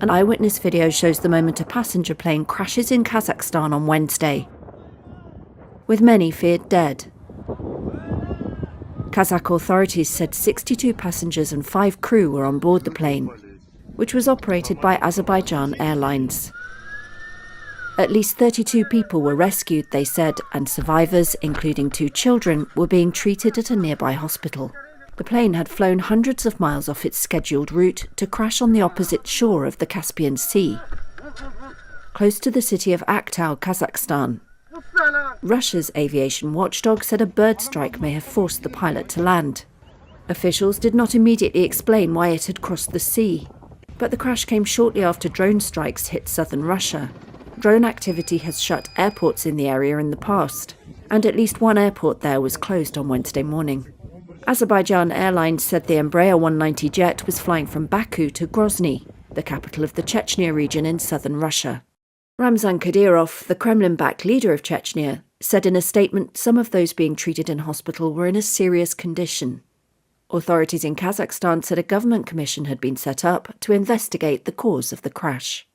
An eyewitness video shows the moment a passenger plane crashes in Kazakhstan on Wednesday, with many feared dead. Kazakh authorities said 62 passengers and 5 crew were on board the plane, which was operated by Azerbaijan Airlines. At least 32 people were rescued, they said, and survivors, including 2 children, were being treated at a nearby hospital. The plane had flown hundreds of miles off its scheduled route to crash on the opposite shore of the Caspian Sea, close to the city of Áktau, Kazakhstan. Russia's aviation watchdog said a bird strike may have forced the pilot to land. Officials did not immediately explain why it had crossed the sea, but the crash came shortly after drone strikes hit southern Russia. Drone activity has shut airports in the area in the past, and at least one airport there was closed on Wednesday morning. Azerbaijan Airlines said the Embraer 190 jet was flying from Baku to Grozny, the capital of the Chechnya region in southern Russia. Ramzan Kadyrov, the Kremlin-backed leader of Chechnya, said in a statement some of those being treated in hospital were in a serious condition. Authorities in Kazakhstan said a government commission had been set up to investigate the cause of the crash.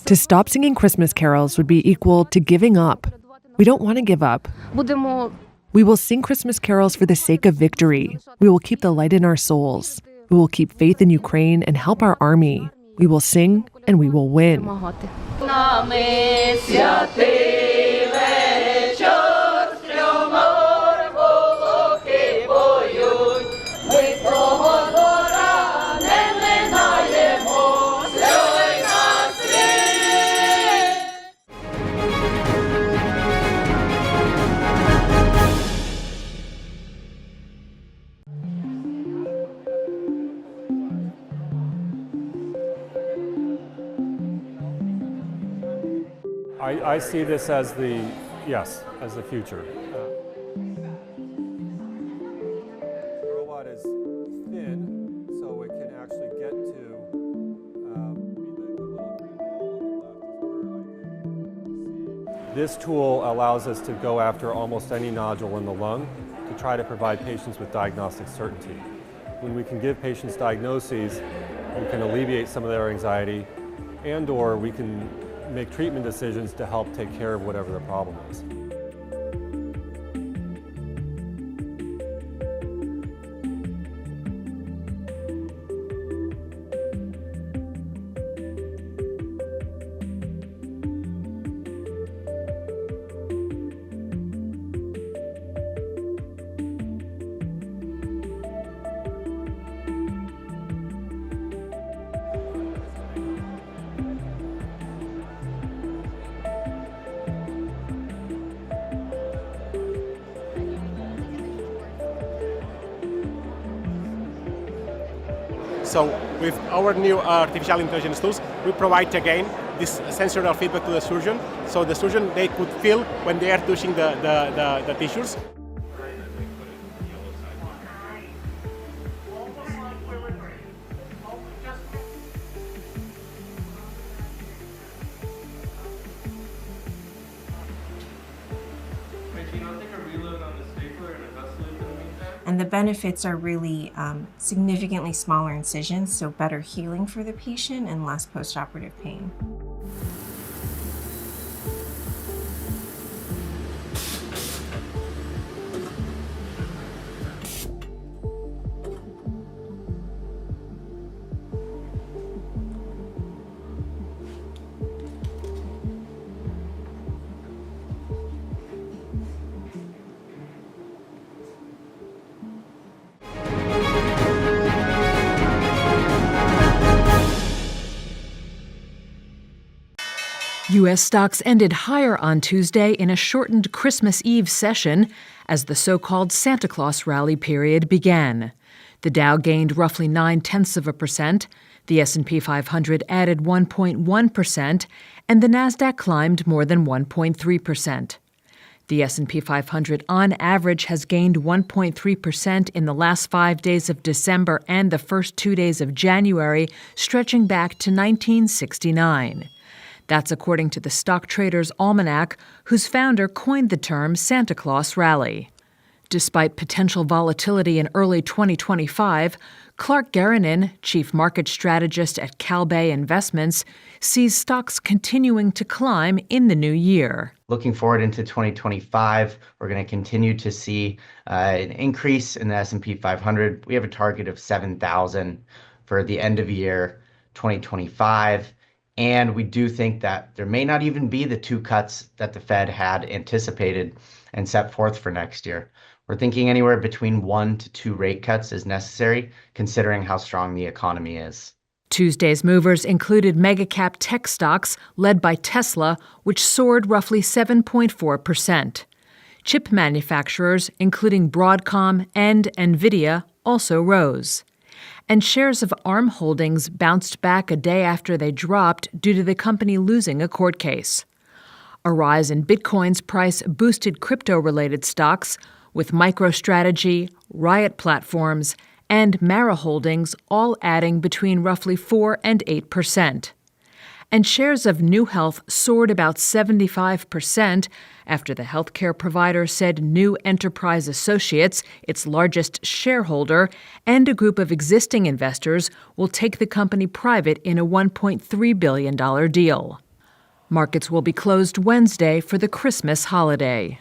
To stop singing Christmas carols would be equal to giving up. We don't want to give up. We will sing Christmas carols for the sake of victory. We will keep the light in our souls. We will keep faith in Ukraine and help our army. We will sing and we will win. I see this as the future. The robot is thin, so it can actually get to This tool allows us to go after almost any nodule in the lung to try to provide patients with diagnostic certainty. When we can give patients diagnoses, we can alleviate some of their anxiety, and/or we can make treatment decisions to help take care of whatever the problem is. So with our new artificial intelligence tools, we provide again this sensorial feedback to the surgeon. So the surgeon, they could feel when they are touching the tissues. And the benefits are really significantly smaller incisions, so better healing for the patient and less postoperative pain. U.S. stocks ended higher on Tuesday in a shortened Christmas Eve session as the so-called Santa Claus rally period began. The Dow gained roughly 0.9%, the S&P 500 added 1.1%, and the Nasdaq climbed more than 1.3%. The S&P 500 on average has gained 1.3% in the last 5 days of December and the first 2 days of January, stretching back to 1969. That's according to the Stock Traders Almanac, whose founder coined the term Santa Claus Rally. Despite potential volatility in early 2025, Clark Garanin, chief market strategist at CalBay Investments, sees stocks continuing to climb in the new year. Looking forward into 2025, we're going to continue to see an increase in the S&P 500. We have a target of 7,000 for the end of year 2025. And we do think that there may not even be the 2 cuts that the Fed had anticipated and set forth for next year. We're thinking anywhere between 1 to 2 rate cuts is necessary, considering how strong the economy is. Tuesday's movers included mega-cap tech stocks led by Tesla, which soared roughly 7.4%. Chip manufacturers, including Broadcom and NVIDIA, also rose. And shares of ARM Holdings bounced back a day after they dropped due to the company losing a court case. A rise in Bitcoin's price boosted crypto-related stocks, with MicroStrategy, Riot Platforms, and Mara Holdings all adding between roughly 4 and 8%. And shares of New Health soared about 75% after the healthcare provider said New Enterprise Associates, its largest shareholder, and a group of existing investors will take the company private in a $1.3 billion deal. Markets will be closed Wednesday for the Christmas holiday.